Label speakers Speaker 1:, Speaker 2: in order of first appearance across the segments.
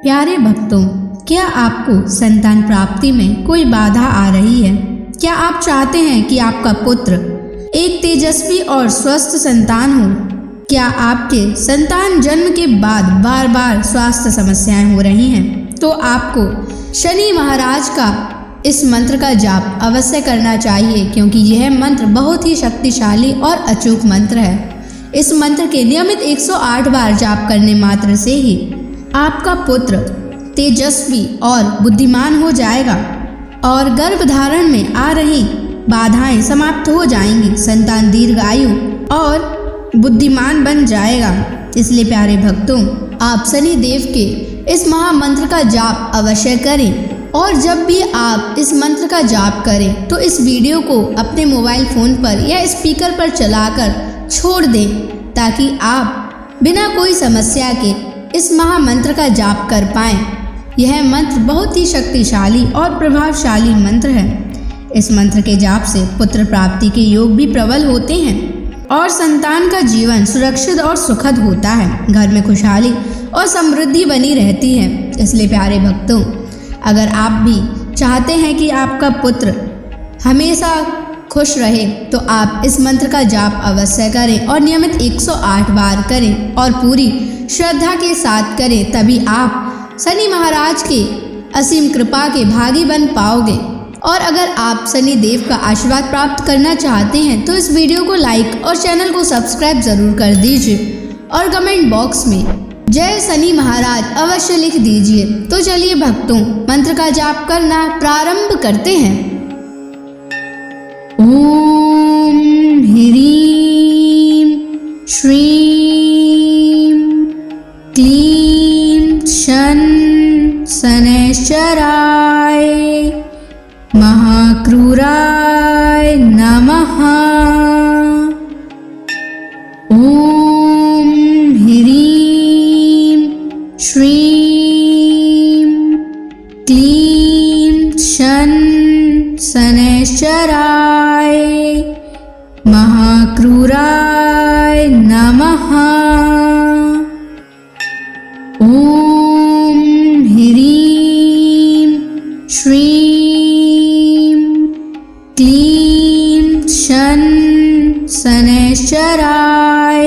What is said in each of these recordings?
Speaker 1: प्यारे भक्तों, क्या आपको संतान प्राप्ति में कोई बाधा आ रही है? क्या आप चाहते हैं कि आपका पुत्र एक तेजस्वी और स्वस्थ संतान हो? क्या आपके संतान जन्म के बाद बार बार स्वास्थ्य समस्याएं हो रही हैं? तो आपको शनि महाराज का इस मंत्र का जाप अवश्य करना चाहिए, क्योंकि यह मंत्र बहुत ही शक्तिशाली और अचूक मंत्र है। इस मंत्र के नियमित 108 बार जाप करने मात्र से ही आपका पुत्र तेजस्वी और बुद्धिमान हो जाएगा और गर्भधारण में आ रही बाधाएं समाप्त हो जाएंगी। संतान दीर्घायु और बुद्धिमान बन जाएगा। इसलिए प्यारे भक्तों, आप शनि देव के इस महामंत्र का जाप अवश्य करें। और जब भी आप इस मंत्र का जाप करें तो इस वीडियो को अपने मोबाइल फोन पर या स्पीकर पर चलाकर छोड़ दें, ताकि आप बिना कोई समस्या के इस महामंत्र का जाप कर पाएं। यह मंत्र बहुत ही शक्तिशाली और प्रभावशाली मंत्र है। इस मंत्र के जाप से पुत्र प्राप्ति के योग भी प्रबल होते हैं और संतान का जीवन सुरक्षित और सुखद होता है। घर में खुशहाली और समृद्धि बनी रहती है। इसलिए प्यारे भक्तों, अगर आप भी चाहते हैं कि आपका पुत्र हमेशा खुश रहे, तो आप इस मंत्र का जाप अवश्य करें और नियमित 108 बार करें और पूरी श्रद्धा के साथ करें। तभी आप शनि महाराज के असीम कृपा के भागी बन पाओगे। और अगर आप शनि देव का आशीर्वाद प्राप्त करना चाहते हैं तो इस वीडियो को लाइक और चैनल को सब्सक्राइब जरूर कर दीजिए और कमेंट बॉक्स में जय शनि महाराज अवश्य लिख दीजिए। तो चलिए भक्तों, मंत्र का जाप करना प्रारंभ करते हैं। ओम ह्रीं श्रीं क्लीं शन शनैश्चराय महाक्रूराय नमः। ओम ह्रीं श्रीं क्लीं शन शनैश्चराय महाक्रूराय नमः। ओम ह्रीं श्रीं क्लीं शन शनैश्चराय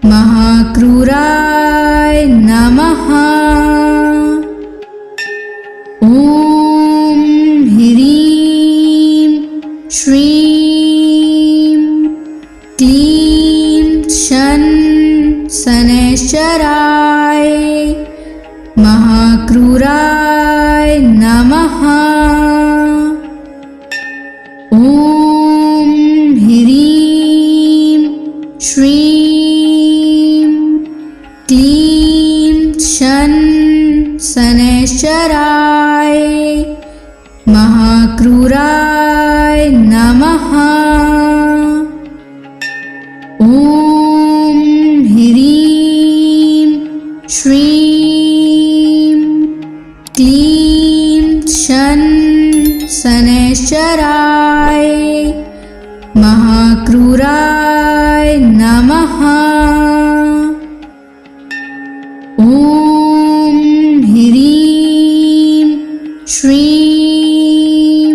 Speaker 1: महाक्रूराय नमः। ओम ह्रीं श्रीं क्लीं शन शनैश्चराय महाक्रूराय नमः। ओम ह्रीं श्रीं क्लीं शन शनैश्चराय महाक्रूराय नमः। ओम ह्रीं श्रीं क्लीं शन शनैश्चराय महाक्रूराय नमः। ओम ह्रीं श्रीं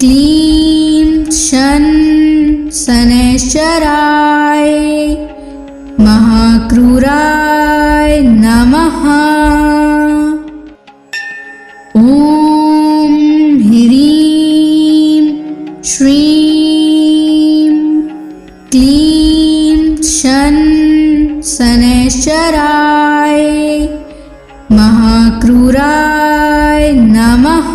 Speaker 1: क्लीं शन शनैश्चराय महाक्रूराय नमः। ओम ह्रीं श्रीं क्लीं शन शनैश्चराय महाक्रूराय नमः।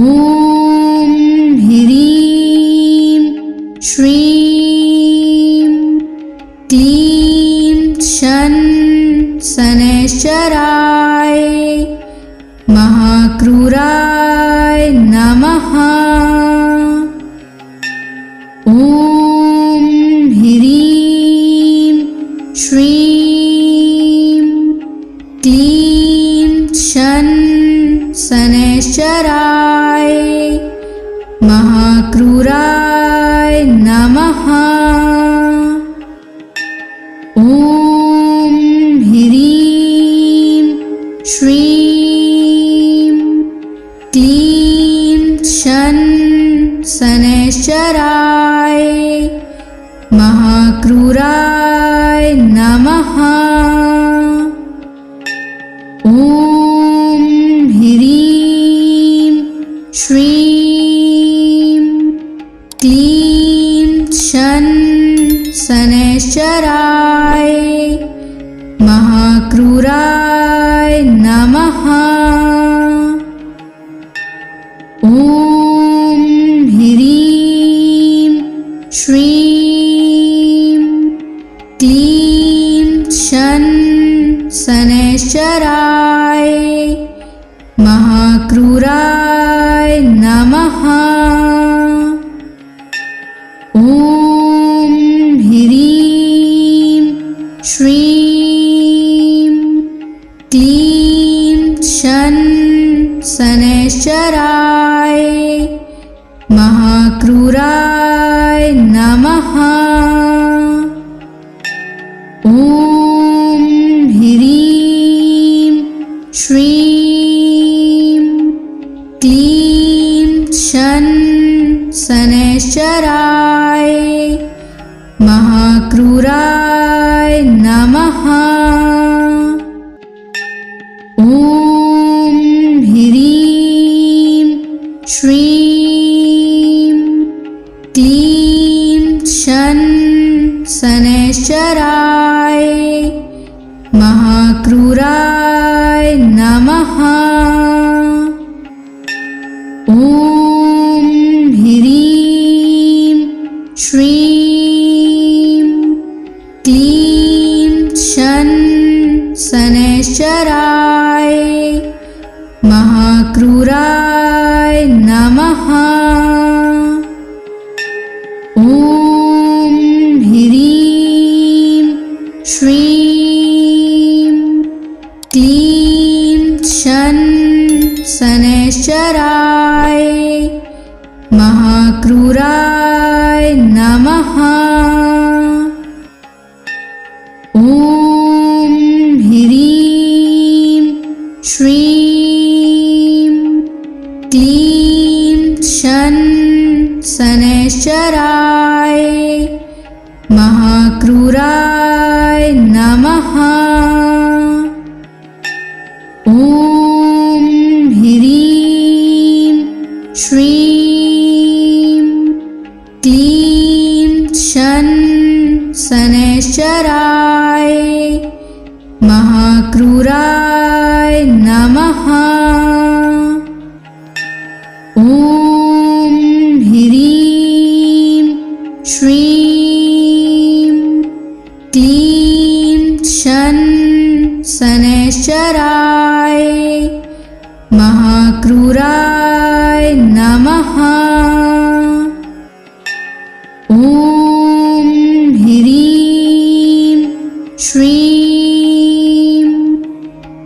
Speaker 1: ओम ह्रीं श्रीं क्लीं शन शनैश्चराय महाक्रूराय नमः। ओम ह्रीं श्रीं क्लीं शन शनैश्चराय महाक्रूराय नमः। ओम शनैश्चराय महाक्रूराय नमः। ॐ ह्रीं श्रीं क्लीं शनैश्चराय महाक्रूराय नमः। ॐ ह्रीं श्रीं क्लीं शनैश्चराय महाक्रूराय नमः। ॐ ह्रीं श्रीं क्लीं शनैश्चराय महाक्रूराय नमः। ॐ ह्रीं श्रीं क्लीं शनैश्चराय महाक्रूराय नमः। ॐ ह्रीं श्रीं क्लीं शनैश्चराय महाक्रूराय नमः। ॐ ह्रीं श्रीं क्लीं शनैश्चराय महाक्रूराय नमः। ॐ ह्रीं श्रीं क्लीं शनैश्चराय महाक्रूराय नमः। ॐ ह्रीं श्रीं क्लीं शनैश्चराय महाक्रूराय नमः। ॐ ह्रीं श्रीं क्लीं शनैश्चराय महाक्रूराय नमः। ॐ ह्रीं श्रीं क्लीं शनैश्चराय महाक्रूराय नमः। ॐ ह्रीं श्रीं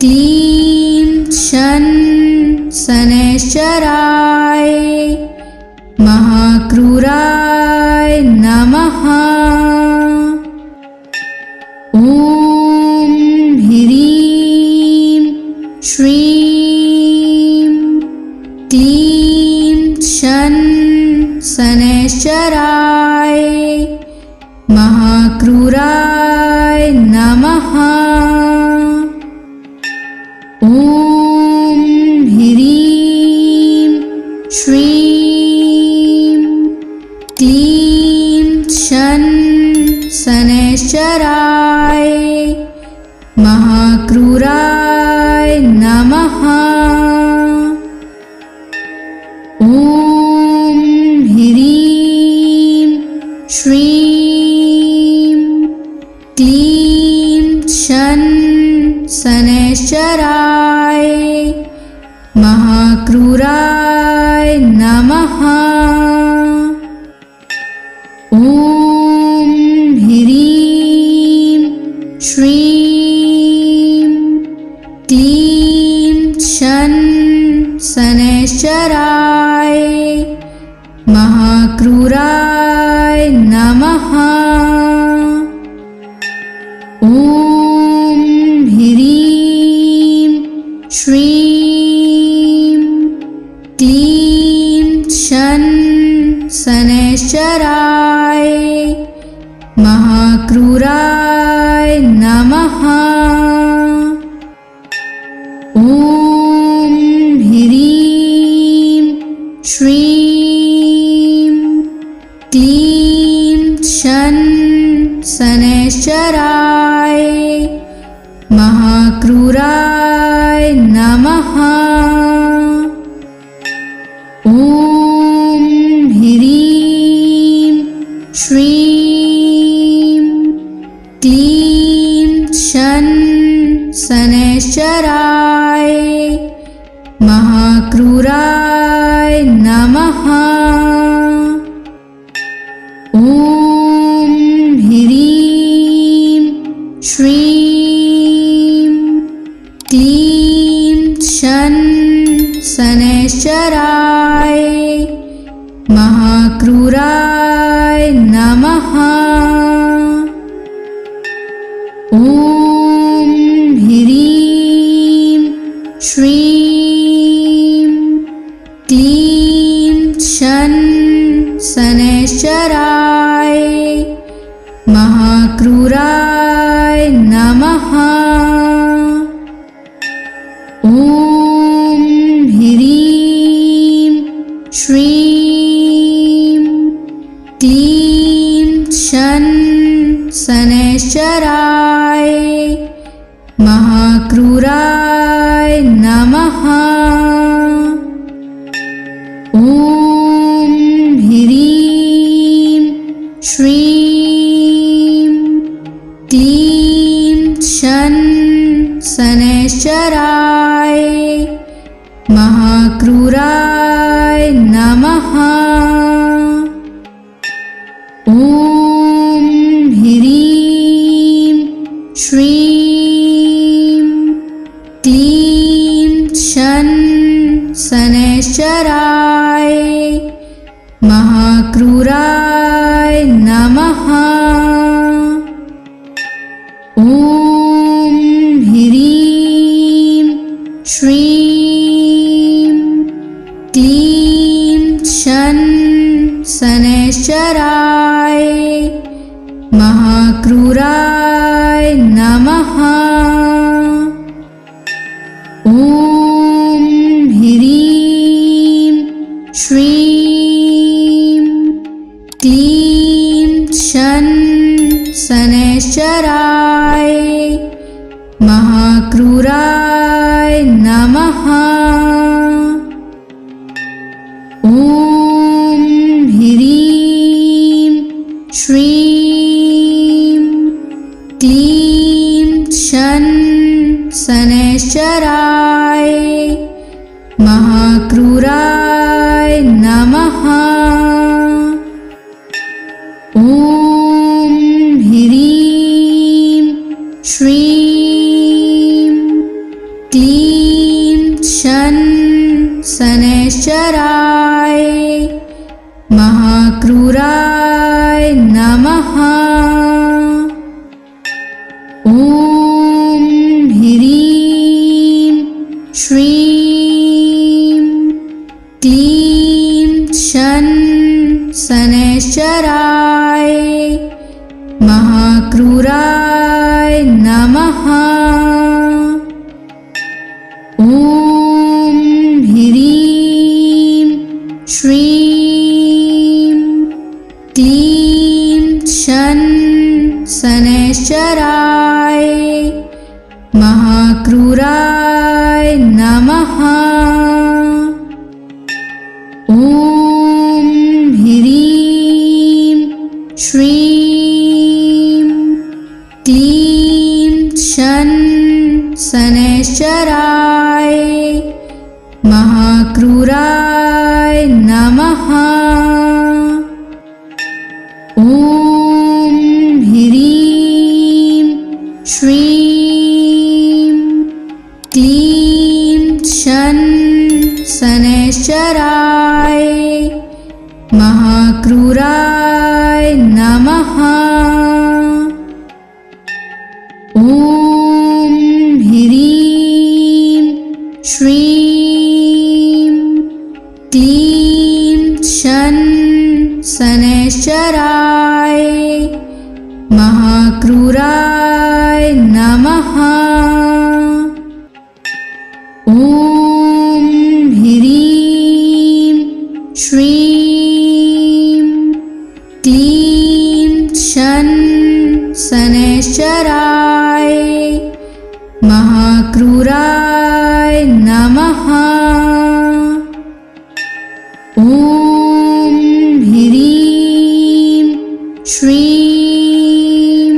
Speaker 1: क्लीं शनैश्चराय महाक्रूराय नमः। ॐ ह्रीं श्रीं क्लीं शनैश्चराय महाक्रूराय नमः। ॐ ह्रीं श्रीं क्लीं शनैश्चराय महाक्रूराय नमः। ॐ ह्रीं श्रीं क्लीं शनैश्चराय महाक्रूराय नमः। ॐ ह्रीं श्रीं क्लीं शनैश्चराय महाक्रूराय नमः। ॐ ह्रीं श्रीं क्लीं शनैश्चराय महाक्रूराय नमः। ॐ ह्रीं श्रीं क्लीं शन शनैश्चराय महाक्रूराय नमः। ॐ ह्रीं श्रीं क्लीं शन शनैश्चराय महाक्रूराय नमः। ॐ ह्रीं श्रीं क्लीं शन शनैश्चराय महाक्रूराय नमः। ॐ ह्रीं श्रीं क्लीं शन शनैश्चराय महाक्रूराय नमः। ॐ ह्रीं श्रीं क्लीं शन शनैश्चराय महाक्रूराय नमः। ॐ ह्रीं श्रीं क्लीं शन शनैश्चराय महाक्रूराय नमः। ॐ ह्रीं श्रीं क्लीं शन शनैश्चराय महाक्रूराय नमः। ॐ ह्रीं श्रीं क्लीं शन शनैश्चराय महाक्रूराय नमः। ॐ ह्रीं श्रीं क्लीं शन शनैश्चराय महाक्रूराय नमः। ॐ ह्रीं श्रीं क्लीं शन शनैश्चराय महाक्रूराय नमः। ॐ ह्रीं श्रीं क्लीं शन शनैश्चराय महाक्रूराय नमः। ॐ ह्रीं श्रीं क्लीं शन शनैश्चराय महाक्रूराय नमः। ॐ ह्रीं श्रीं क्लीं शन शनैश्चराय महाक्रूराय नमः। ॐ ह्रीं श्रीं क्लीं शन शनैश्चराय महाक्रूराय नमः। ॐ ह्रीं श्रीं क्लीं शन शनैश्चराय महाक्रूराय नमः। ॐ ह्रीं श्रीं क्लीं शन क्लीं शन शनैश्चराय महाक्रूराय नमः। ॐ ह्रीं श्रीं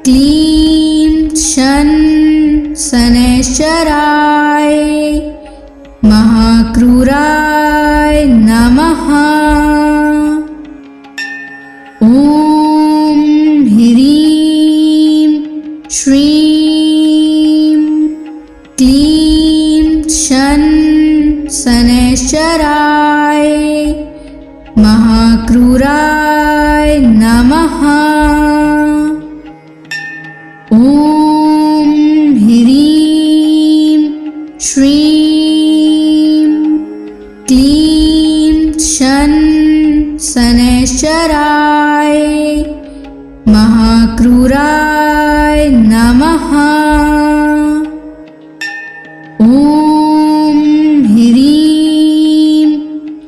Speaker 1: क्लीं शन शनैश्चराय महाक्रूराय नमः। ॐ ह्रीं श्रीं क्लीं शन शनैश्चराय महाक्रूराय नमः। ॐ ह्रीं श्रीं क्लीं शन शनैश्चराय महाक्रूराय नमः। ॐ ह्रीं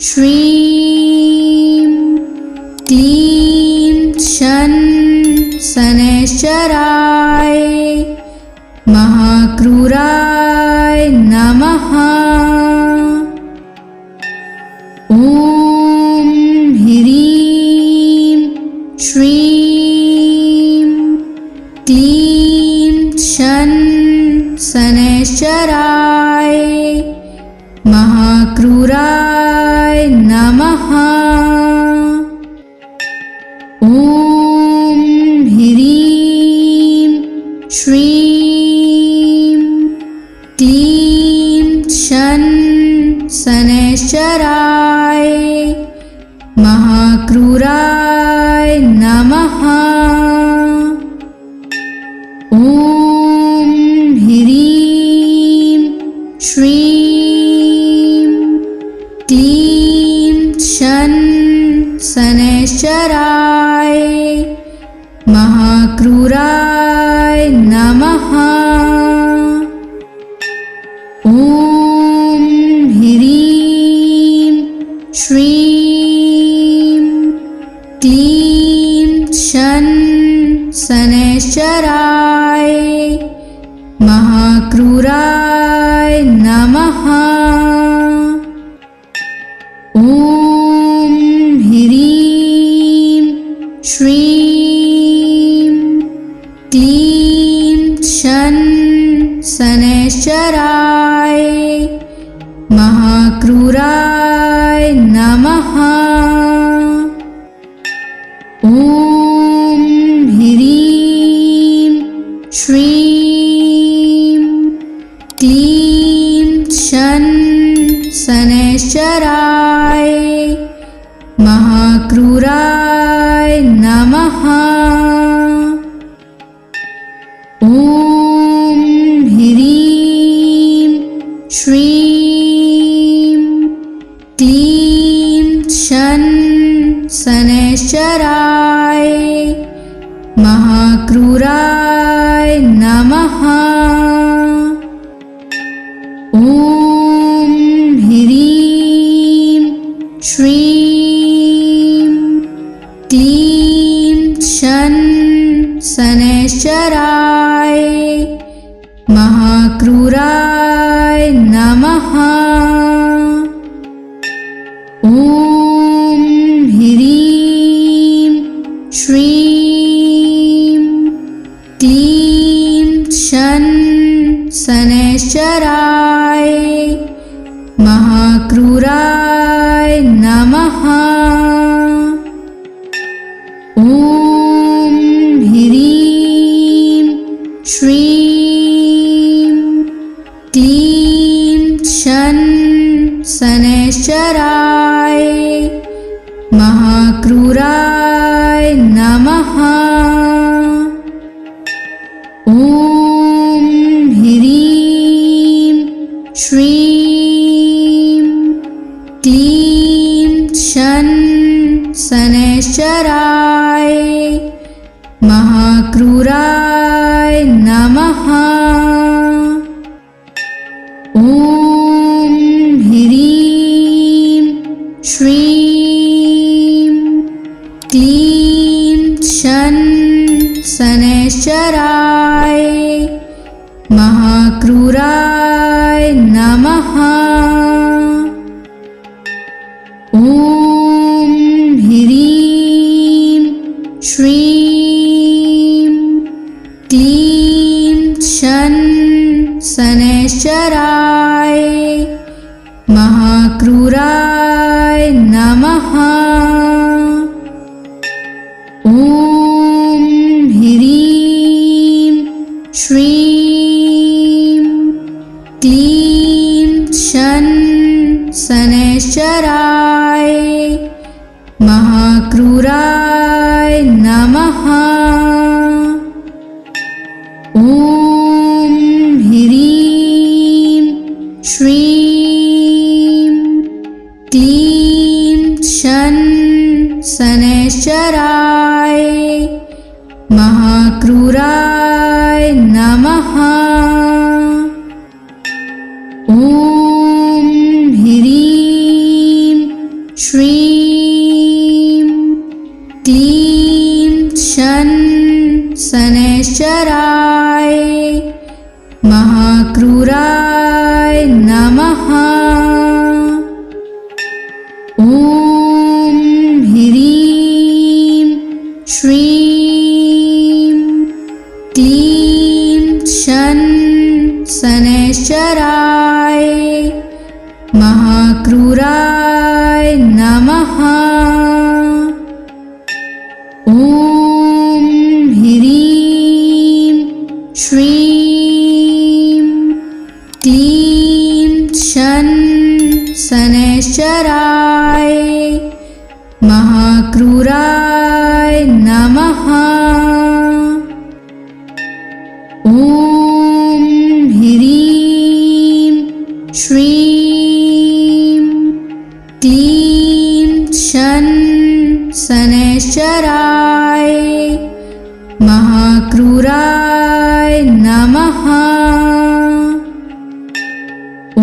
Speaker 1: श्रीं क्लीं शन शनैश्चराय महाक्रूराय नमः। ॐ ह्रीं श्रीं क्लीं शन शनैश्चराय महाक्रूराय नमः। ॐ ह्रीं श्रीं क्लीं शन शनैश्चराय महाक्रूराय नमः। ॐ ह्रीं श्रीं क्लीं शन शनैश्चराय महाक्रूराय नमः। ॐ ह्रीं श्रीं क्लीं शन शनैश्चराय महाक्रूराय नमः। ॐ ह्रीं श्रीं क्लीं शन शनैश्चराय महाक्रूराय नमः। ॐ ह्रीं श्रीं क्लीं शन शनैश्चराय महाक्रूराय नमः। ॐ ह्रीं श्रीं क्लीं शन शनैश्चराय महाक्रूराय नमः। ॐ ह्रीं श्रीं क्लीं शन शनैश्चराय महाक्रूराय नमः। ॐ ह्रीं श्रीं क्लीं शन शनैश्चराय महाक्रूराय नमः। ॐ ह्रीं श्रीं क्लीं शन शनैश्चराय महाक्रूराय नमः। ॐ ह्रीं श्रीं क्लीं शन शनैश्चराय महाक्रूराय नमः। ॐ ह्रीं श्रीं क्लीं शन शनैश्चराय महाक्रूराय नमः। ॐ ह्रीं श्रीं क्लीं शन शनैश्चराय महाक्रूराय नमः। ॐ ह्रीं श्रीं क्लीं शन शनैश्चराय महाक्रूराय नमः। ॐ ह्रीं श्रीं क्लीं शन शनैश्चराय महाक्रूराय नमः। ॐ ह्रीं श्रीं क्लीं शन शनैश्चराय महाक्रूराय नमः। ॐ ह्रीं श्रीं क्लीं शन शनैश्चराय महाक्रूराय नमः। ॐ ह्रीं श्रीं क्लीं शन शनैश्चराय महाक्रूराय नमः। ॐ ह्रीं श्रीं क्लीं शन शनैश्चराय महाक्रूराय नमः। ॐ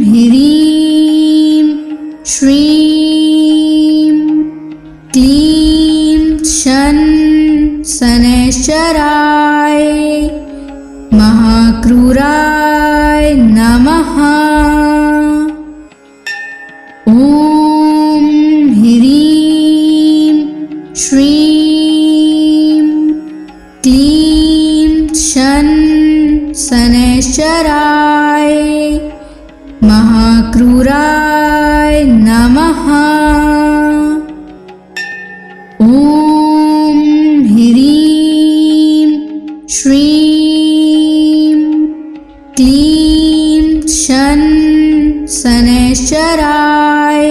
Speaker 1: ह्रीं श्रीं क्लीं शन शनैश्चराय महाक्रूराय नमः। ॐ ह्रीं श्रीं क्लीं शन शनैश्चराय महाक्रूराय नमः। ॐ ह्रीं श्रीं क्लीं शन शनैश्चराय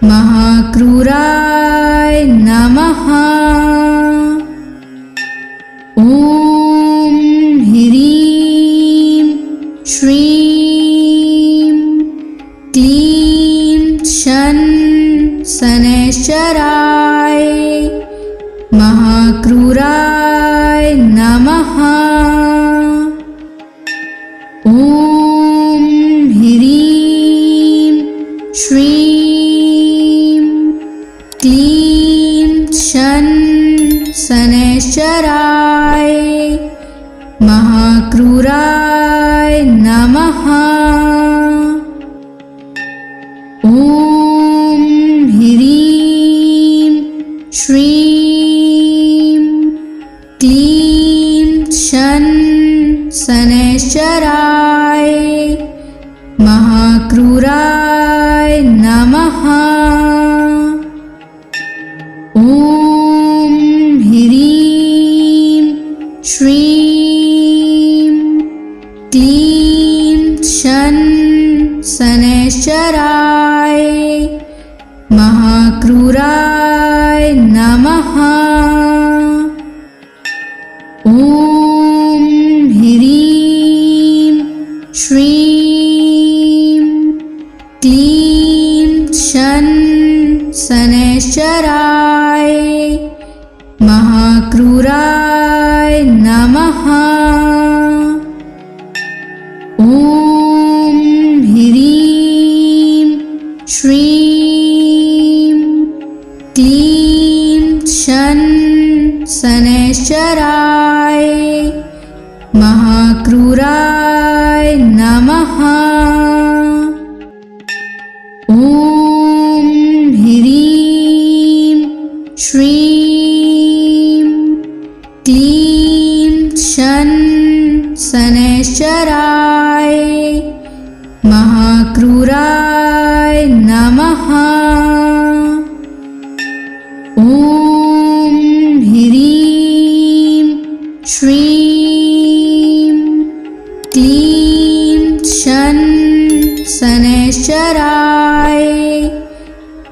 Speaker 1: महाक्रूराय नमः। ॐ ह्रीं श्रीं क्लीं शन शनैश्चराय महाक्रूराय नमः। ॐ ह्रीं श्रीं क्लीं शन शनैश्चराय महाक्रूराय नमः। ॐ ह्रीं श्रीं क्लीं शन शनैश्चराय महाक्रूराय नमः। ॐ ह्रीं श्रीं क्लीं शन शनैश्चराय महाक्रूराय नमः। ॐ ह्रीं श्रीं क्लीं शन शनैश्चराय महाक्रूराय नमः। ॐ ह्रीं श्रीं क्लीं शन शनैश्चराय महाक्रूराय नमः। ॐ ह्रीं श्रीं क्लीं शन शनैश्चराय महाक्रूराय नमः। ॐ ह्रीं श्रीं क्लीं शन शनैश्चराय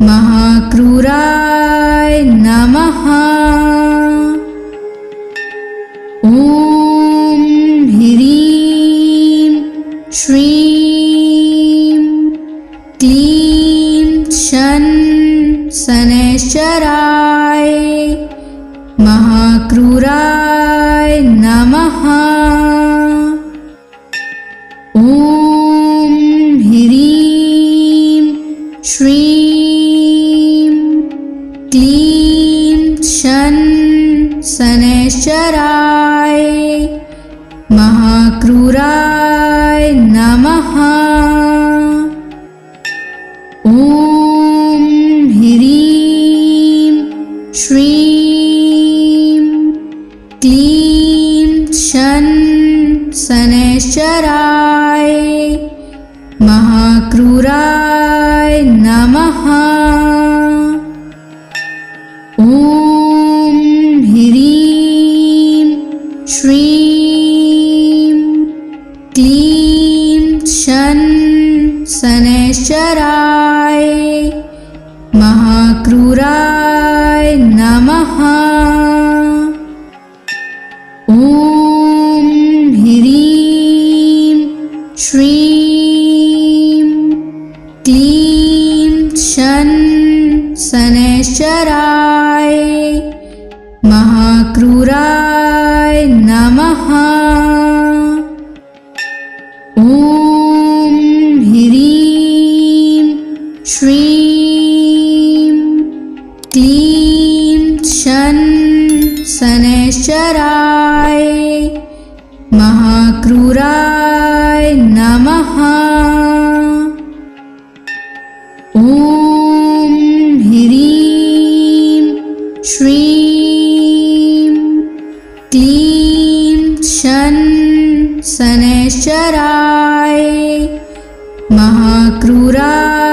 Speaker 1: महाक्रूराय नमः। ॐ ह्रीं श्रीं क्लीं शन शनैश्चराय महाक्रूराय नमः। ॐ ह्रीं श्रीं क्लीं शन शनैश्चराय महाक्रूराय नमः। ॐ ह्रीं श्रीं क्लीं शन शनैश्चराय महाक्रूराय नमः। ॐ ह्रीं श्रीं क्लीं शन शनैश्चराय महाक्रूराय नमः। ॐ ह्रीं श्रीं क्लीं शन शनैश्चराय महाक्रूराय नमः। ॐ ह्रीं श्रीं क्लीं शन शनैश्चराय महाक्रूराय नमः। ॐ ह्रीं श्रीं क्लीं शन शनैश्चराय महाक्रूराय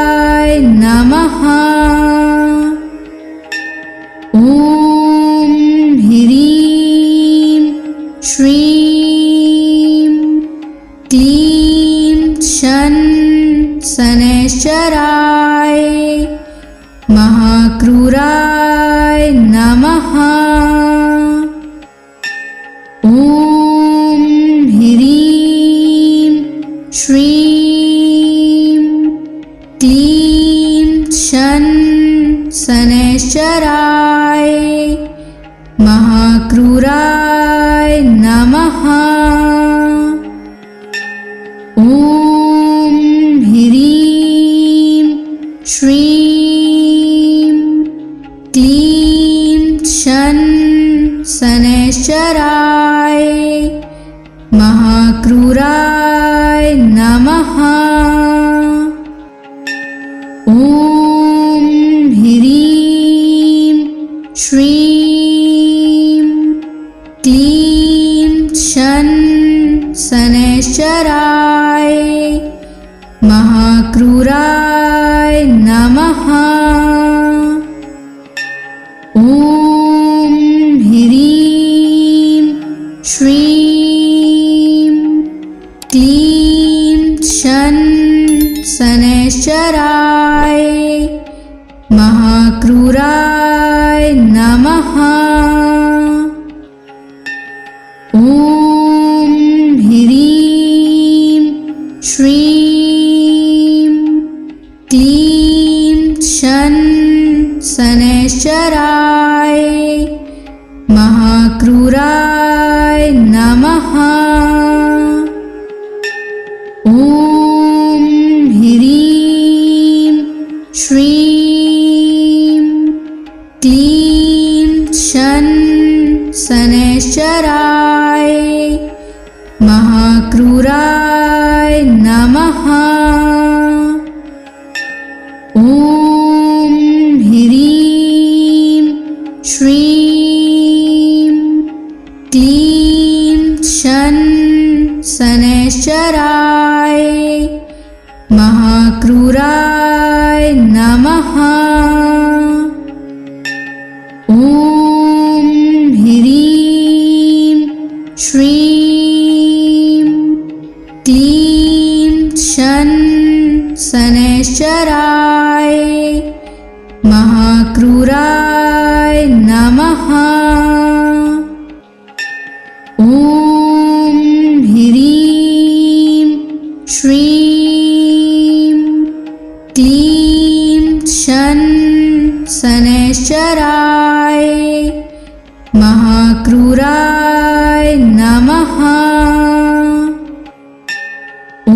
Speaker 1: नमः। ॐ ह्रीं श्रीं क्लीं शन शनैश्चराय महाक्रूराय नमः। ॐ ह्रीं श्रीं क्लीं शन शनैश्चराय महाक्रूराय नमः। ॐ ह्रीं श्रीं क्लीं शन शनैश्चराय महाक्रूराय नमः। ॐ ह्रीं श्रीं क्लीं शन शनैश्चराय महाक्रूराय नमः। ॐ ह्रीं श्रीं क्लीं शन शनैश्चराय महाक्रूराय नमः। ॐ ह्रीं श्रीं क्लीं शन शनैश्चराय महाक्रूराय नमः। ॐ ह्रीं श्रीं शन शनैश्चराय महाक्रूराय नमः। ॐ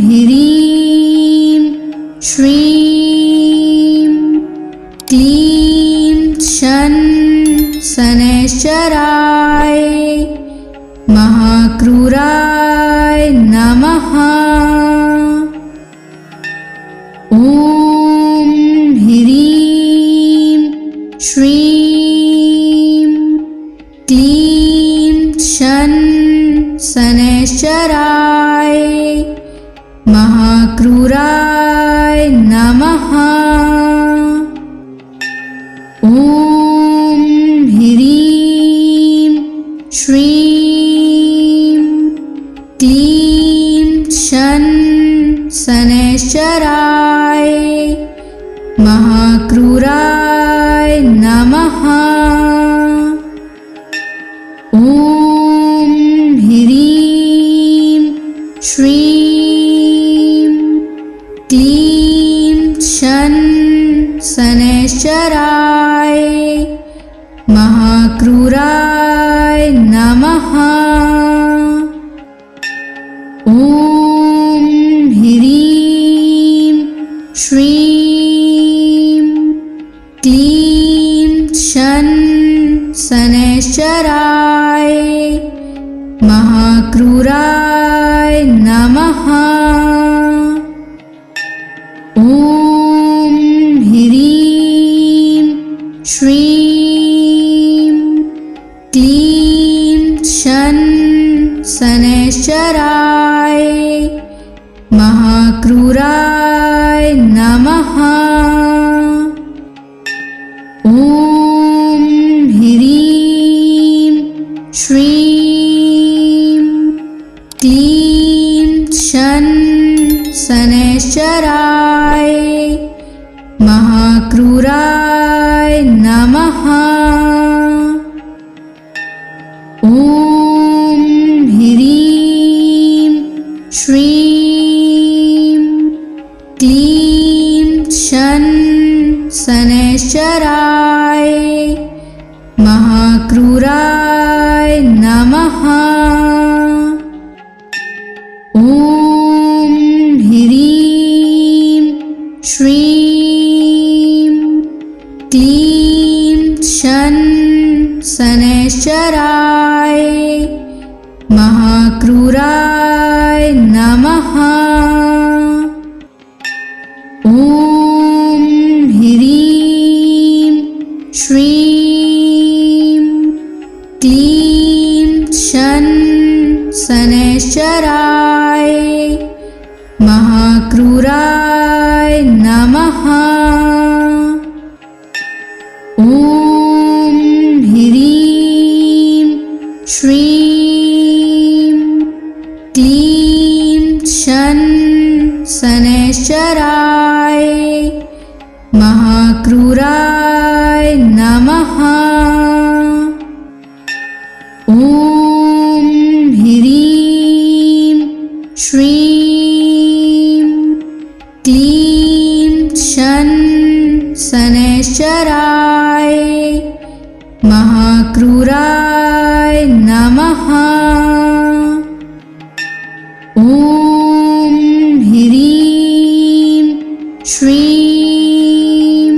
Speaker 1: ह्रीं श्रीं क्लीं शन शनैश्चराय महाक्रूराय नमः। ॐ ह्रीं श्रीं क्लीं शन शनैश्चराय महाक्रूराय नमः। ॐ ह्रीं श्रीं क्लीं शन शनैश्चराय महाक्रूराय नमः। ॐ ह्रीं श्रीं क्लीं शन शनैश्चराय महाक्रूराय नमः। ॐ ह्रीं श्रीं क्लीं शन शनैश्चराय महाक्रूराय नमः। ॐ ह्रीं श्रीं क्लीं शन शनैश्चराय महाक्रूराय नमः। ॐ ह्रीं श्रीं क्लीं शन शनैश्चराय महाक्रूराय नमः। ॐ ह्रीं श्रीं क्लीं शन शनैश्चराय महाक्रूराय नमः। ॐ ह्रीं श्रीं क्लीं शन शनैश्चराय महाक्रूराय नमः। ॐ ह्रीं श्रीं क्लीं शन शनैश्चराय महाक्रूराय नमः। ॐ ह्रीं श्रीं क्लीं शन शनैश्चराय महाक्रूराय नमः। ॐ ह्रीं श्रीं क्लीं शन शनैश्चराय महाक्रूराय नमः। ॐ ह्रीं श्रीं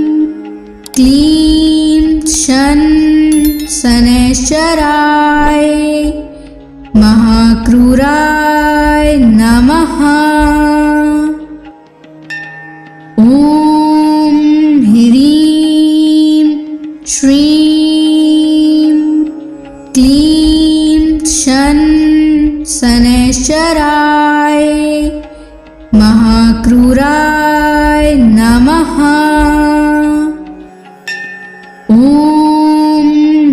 Speaker 1: क्लीं शन शनैश्चराय महाक्रूराय नमः। ॐ ह्रीं श्रीं क्लीं शन शनैश्चराय महाक्रूराय नमः। ॐ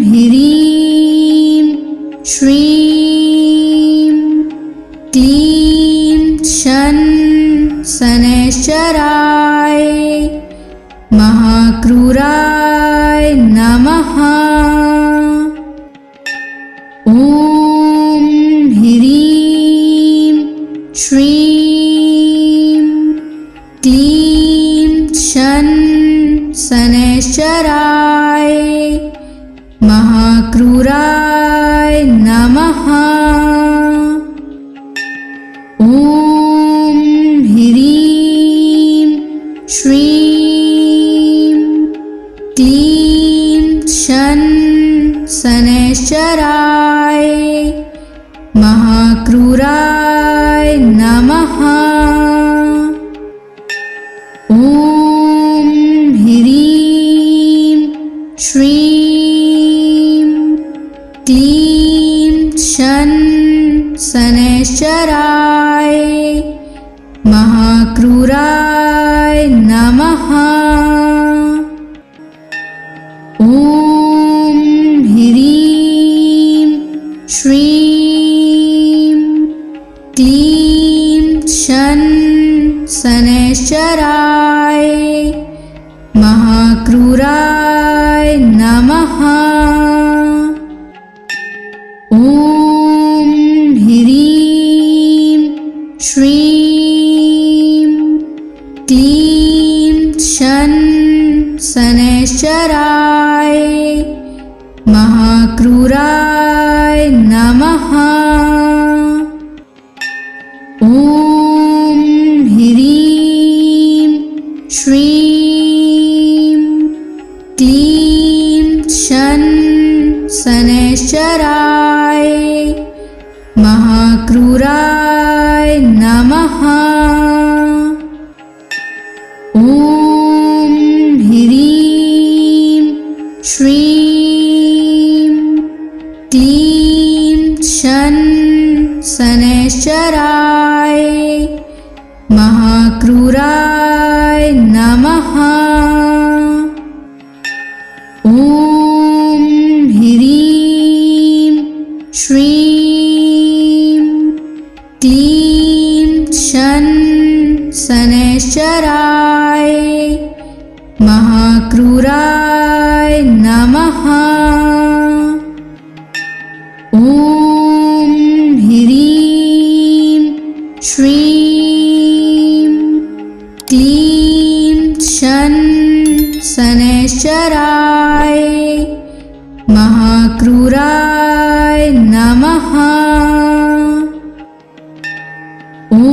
Speaker 1: ह्रीं श्रीं क्लीं शन शनैश्चराय महाक्रूराय नमः। ॐ ह्रीं श्रीं क्लीं शनैश्चराय महाक्रूराय नमः। ॐ ह्रीं श्रीं क्लीं शन शनैश्चराय महाक्रूराय नमः। ॐ ह्रीं श्रीं क्लीं शन शनैश्चराय महाक्रूराय नमः। ॐ ह्रीं श्रीं क्लीं शन शनैश्चराय महाक्रूराय नमः। ॐ ह्रीं श्रीं क्लीं शन शनैश्चराय महाक्रूराय नमः। ॐ ह्रीं श्रीं क्लीं शन शनैश्चराय महाक्रूराय नमः। ॐ ह्रीं श्रीं क्लीं शन शनैश्चराय महाक्रूराय नमः। ॐ ह्रीं श्रीं क्लीं शन शनैश्चराय महाक्रूराय नमः। ॐ ह्रीं श्रीं क्लीं शन शनैश्चराय महाक्रूराय नमः। ॐ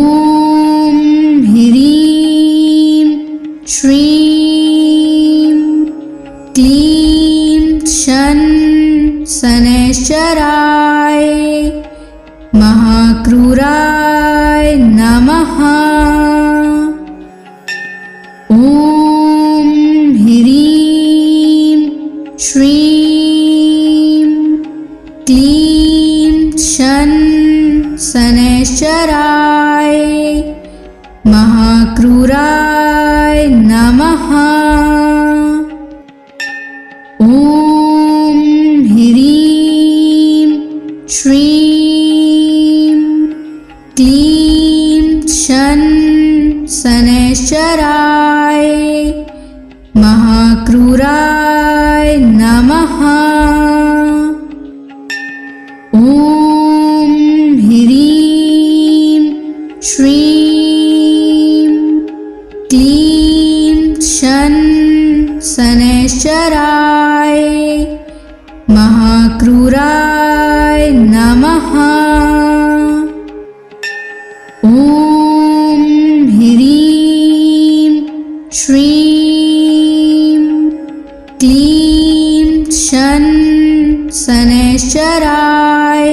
Speaker 1: ह्रीं श्रीं क्लीं शन शनैश्चराय महाक्रूराय नमः। ॐ ह्रीं श्रीं क्लीं शन शनैश्चराय महाक्रूराय नमः। ॐ ह्रीं श्रीं क्लीं शन शनैश्चराय महाक्रूराय नमः। ॐ ह्रीं श्रीं क्लीं शन शनैश्चराय महाक्रूराय नमः। ॐ ह्रीं श्रीं क्लीं शन शनैश्चराय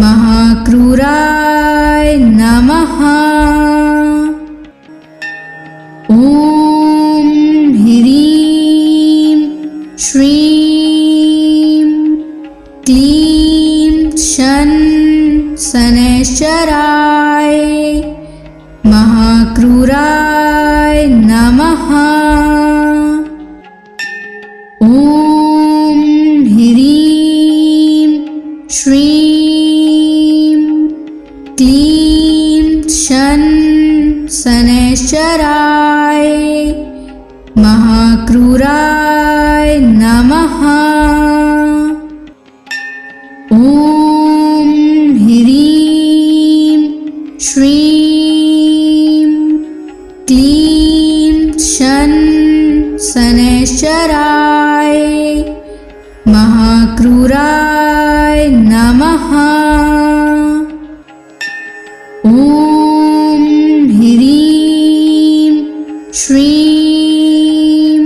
Speaker 1: महाक्रूराय नमः। ॐ ह्रीं श्रीं क्लीं शन शनैश्चराय महाक्रूराय नमः। ॐ ह्रीं श्रीं क्लीं शन शनैश्चराय महाक्रूराय नमः। ॐ ह्रीं श्रीं क्लीं शन शनैश्चराय महाक्रूराय नमः। ॐ ह्रीं श्रीं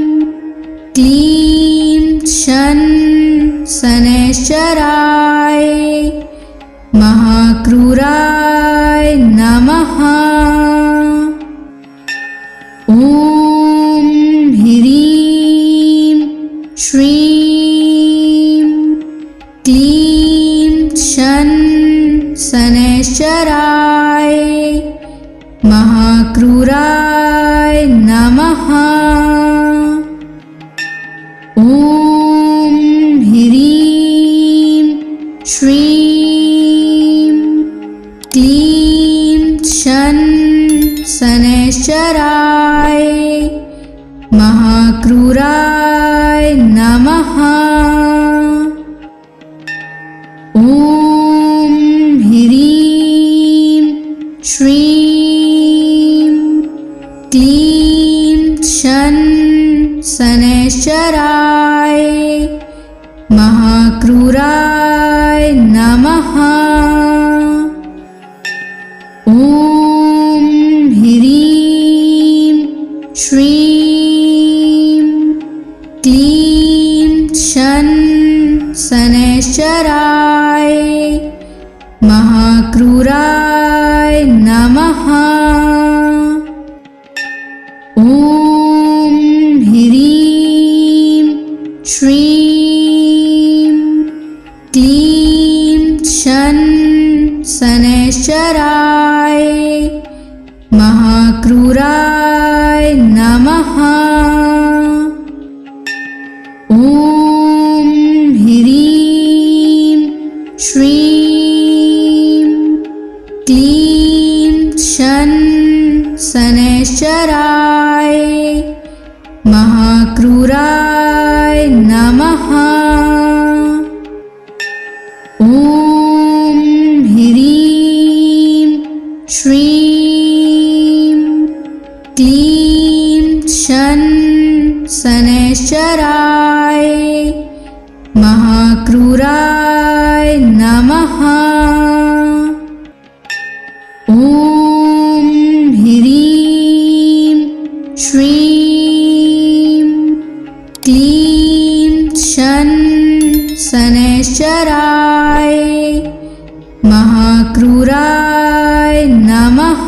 Speaker 1: क्लीं शन शनैश्चराय महाक्रूराय नमः। ॐ ह्रीं श्रीं क्लीं शन शनैश्चराय महाक्रूराय नमः। ॐ ह्रीं श्रीं क्लीं शन शनैश्चराय महाक्रूराय नमः। ॐ ह्रीं श्रीं क्लीं शन शनैश्चराय महाक्रूराय नमः। ॐ ह्रीं श्रीं क्लीं शन शनैश्चराय महाक्रूराय नमः। ॐ ह्रीं श्रीं क्लीं शन शनैश्चराय महाक्रूराय नमः। ॐ ह्रीं श्रीं क्लीं शन शनैश्चराय महाक्रूराय नमः। ॐ ह्रीं श्रीं क्लीं शन शनैश्चराय महाक्रूराय नमः। ॐ ह्रीं श्रीं क्लीं शन शनैश्चराय महाक्रूराय नमः।